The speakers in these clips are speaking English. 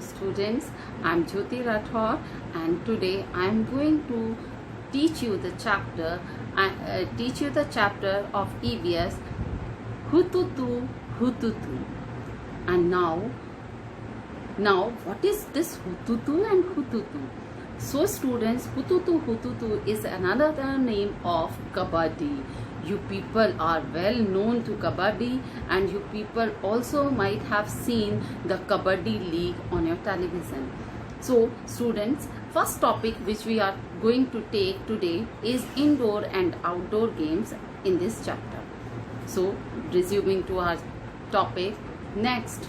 Students, I'm Jyoti Rathore and today I'm going to teach you the chapter of EVS Hututu Hututu. And now what is this Hututu and Hututu? So students, Hututu is another name of Kabaddi. You people are well known to Kabaddi, and you people also might have seen the Kabaddi League on your television. So students, first topic which we are going to take today is indoor and outdoor games in this chapter. So resuming to our topic, next,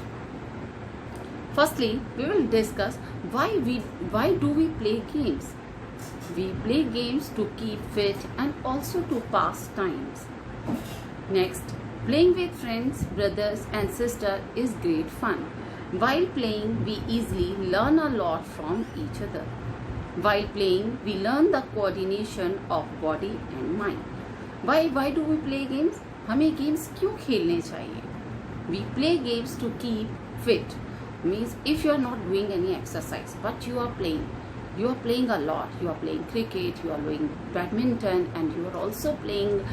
firstly we will discuss why do we play games. We play games to keep fit and also to pass times. Next, playing with friends, brothers and sisters is great fun. While playing, we easily learn a lot from each other. While playing, we learn the coordination of body and mind. Why do we play games? हमें games क्यों खेलने चाहिए? We play games to keep fit. Means if you are not doing any exercise but you are playing a lot. You are playing cricket, you are playing badminton, and you are also playing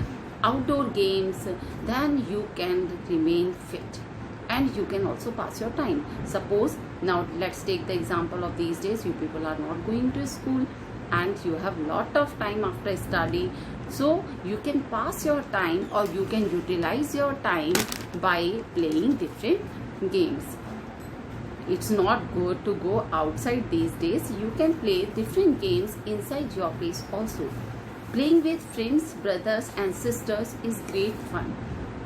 outdoor games. Then you can remain fit and you can also pass your time. Suppose now let's take the example of these days. You people are not going to school and you have lot of time after study. So you can pass your time or you can utilize your time by playing different games. It's not good to go outside these days. You can play different games inside your place also. Playing with friends, brothers and sisters is great fun.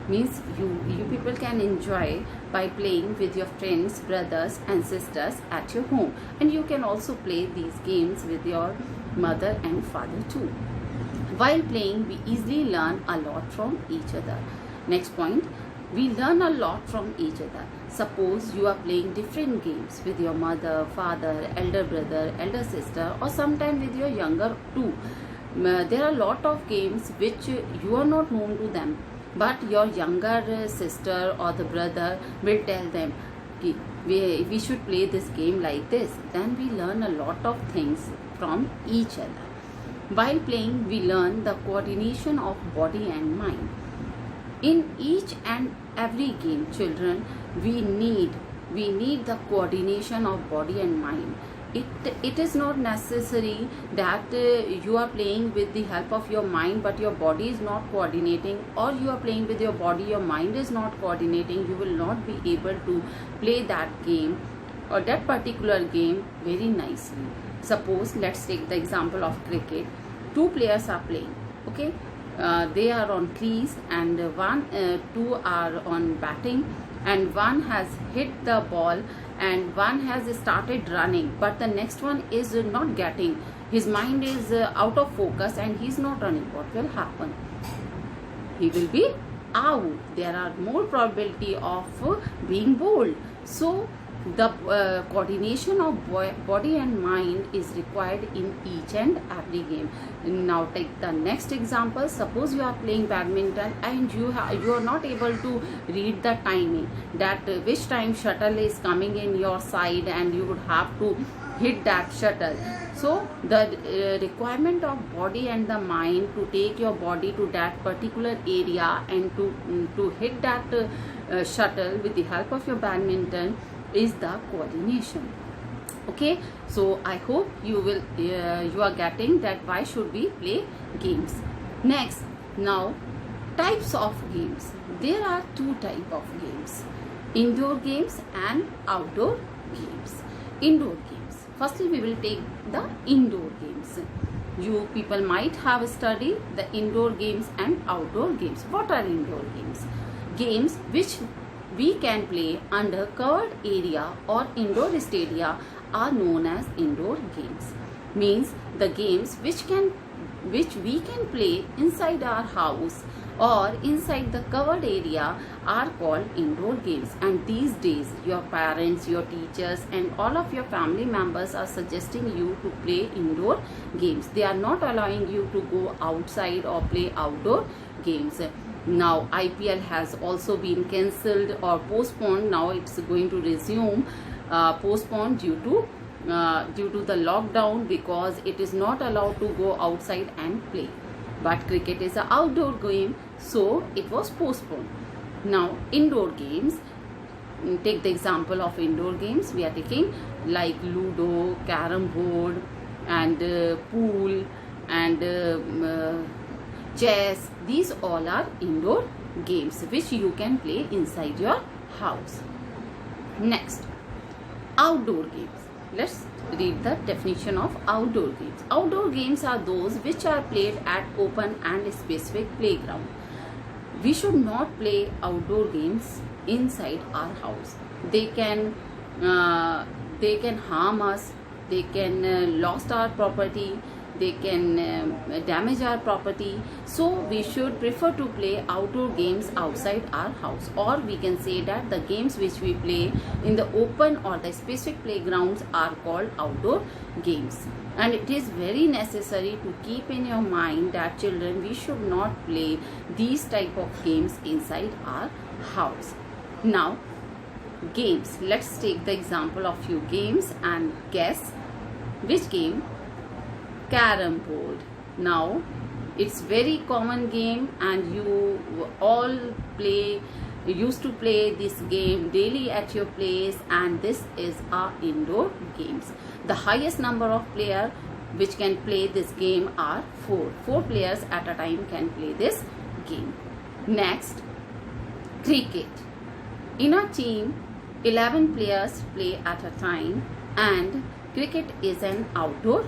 Means you people can enjoy by playing with your friends, brothers and sisters at your home. And you can also play these games with your mother and father too. While playing, we easily learn a lot from each other. Next point, we learn a lot from each other. Suppose you are playing different games with your mother, father, elder brother, elder sister, or sometime with your younger too. There are a lot of games which you are not known to them, but your younger sister or the brother will tell them, we should play this game like this. Then we learn a lot of things from each other. While playing, we learn the coordination of body and mind. In each and every game, children, we need the coordination of body and mind. It is not necessary that you are playing with the help of your mind but your body is not coordinating, or you are playing with your body, your mind is not coordinating. You will not be able to play that game or that particular game very nicely. Suppose let's take the example of cricket. Two players are playing, okay? They are on crease and two are on batting, and one has hit the ball and one has started running, but the next one is not getting. His mind is out of focus and he is not running. What will happen? He will be out. There are more probability of being bowled. So the coordination of body and mind is required in each and every game. Now take the next example. Suppose you are playing badminton and you are not able to read the timing, that which time shuttle is coming in your side and you would have to hit that shuttle. So the requirement of body and the mind to take your body to that particular area and to hit that shuttle with the help of your badminton is the coordination. Okay, so I hope you are getting that why should we play games. Next, now types of games. There are two types of games: indoor games and outdoor games. Indoor games, firstly we will take the indoor games. You people might have studied the indoor games and outdoor games. What are indoor games? Games which we can play under covered area or indoor stadia are known as indoor games. Means the games which we can play inside our house or inside the covered area are called indoor games. And these days your parents, your teachers and all of your family members are suggesting you to play indoor games. They are not allowing you to go outside or play outdoor games. Now IPL has also been cancelled or postponed. Now it's going to resume postponed due to the lockdown, because it is not allowed to go outside and play. But cricket is an outdoor game, so it was postponed. Now indoor games, take the example of indoor games we are taking, like Ludo, Carrom board, and pool, and chess. These all are indoor games which you can play inside your house. Next, outdoor games. Let's read the definition of outdoor games. Outdoor games are those which are played at open and specific playground. We should not play outdoor games inside our house. They can harm us. They can lost our property. They can damage our property. So we should prefer to play outdoor games outside our house, or we can say that the games which we play in the open or the specific playgrounds are called outdoor games. And it is very necessary to keep in your mind that children, we should not play these type of games inside our house. Now games, let's take the example of few games and guess which game. Carrom board. Now it's very common game, and you all used to play this game daily at your place, and this is our indoor games. The highest number of players which can play this game are 4. 4 players at a time can play this game. Next, cricket. In a team, 11 players play at a time, and cricket is an outdoor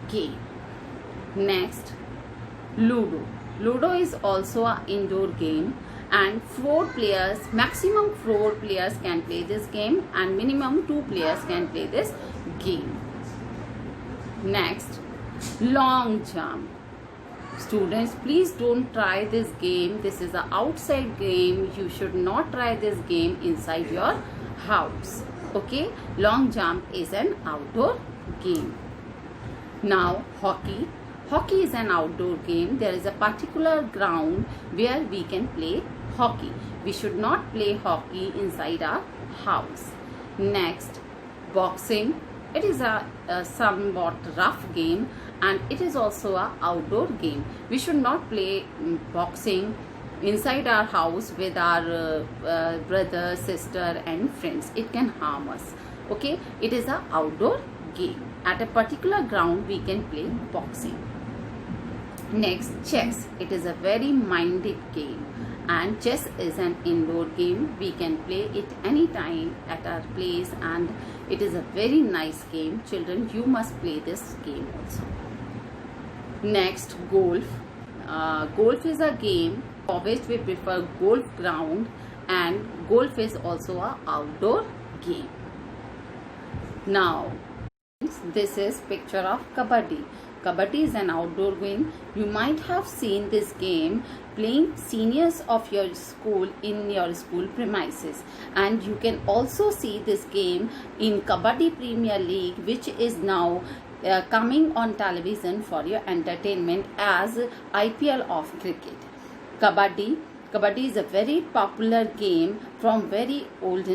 game. Next, Ludo. Ludo is also an indoor game, and 4 players, maximum 4 players can play this game, and minimum 2 players can play this game. Next, long jump. Students, please don't try this game. This is an outside game. You should not try this game inside your house. Okay, long jump is an outdoor game. Now hockey. Hockey is an outdoor game. There is a particular ground where we can play hockey. We should not play hockey inside our house. Next, boxing. It is a somewhat rough game, and it is also an outdoor game. We should not play boxing inside our house with our brother, sister and friends. It can harm us. Okay, it is an outdoor game. At a particular ground we can play boxing. Next, chess. It is a very minded game, and chess is an indoor game. We can play it anytime at our place, and it is a very nice game. Children, you must play this game also. Next, golf. Golf is a game for which we prefer golf ground, and golf is also an outdoor game. Now, this is picture of Kabaddi. Kabaddi is an outdoor game. You might have seen this game playing seniors of your school in your school premises, and you can also see this game in Kabaddi Premier League, which is now coming on television for your entertainment as IPL of cricket. Kabaddi is a very popular game from very old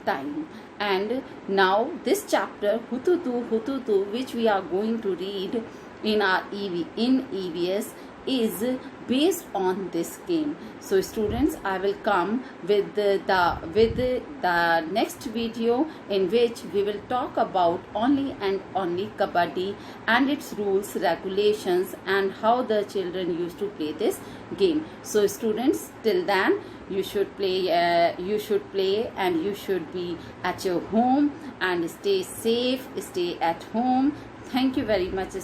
time. And now this chapter Hututu, which we are going to read in our EVS, is based on this game. So students, I will come with the next video, in which we will talk about only and only Kabaddi and its rules, regulations, and how the children used to play this game. So students, till then you should play and you should be at your home, and stay safe, stay at home. Thank you very much.